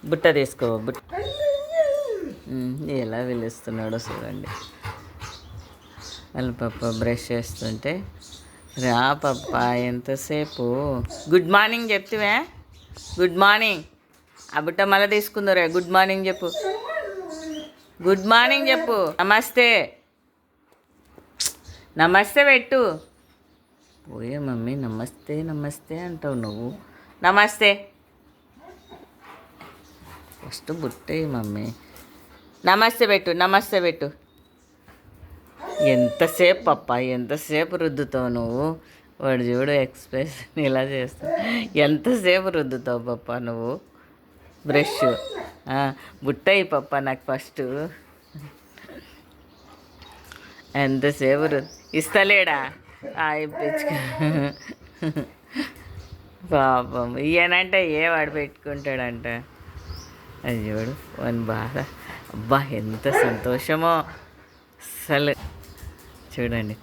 బుట్ట తీసుకో బుట్ట. ఎలా పిలుస్తున్నాడో చూడండి. వాళ్ళ పప్ప బ్రష్ చేస్తుంటే, రా పప్ప ఎంతసేపు గుడ్ మార్నింగ్ చెప్తివే. Good morning. ఆ బుట్ట మళ్ళీ తీసుకుందరే. గుడ్ మార్నింగ్ చెప్పు. గుడ్ మార్నింగ్ చెప్పు. నమస్తే. నమస్తే పెట్టు. పోయే మమ్మీ నమస్తే నమస్తే అంటావు నువ్వు. నమస్తే. ఫస్ట్ బుట్టే మమ్మీ. నమస్తే పెట్టు. నమస్తే పెట్టు. ఎంతసేపు పప్ప ఎంతసేపు రుద్దుతావు నువ్వు. వాడు చూడు ఎక్స్ప్రెషన్ ఇలా చేస్తావు. ఎంతసేపు రుద్దుతావు పప్ప నువ్వు బ్రష్. బుట్టయి పప్ప నాకు ఫస్ట్. ఎంతసేపు ఇస్తలేడా ఇప్పించుకో. పాపం ఈయనంటే వాడు పెట్టుకుంటాడంట. అది చూడు వాని బాధ. అబ్బా ఎంత సంతోషమో అసలు. చూడండి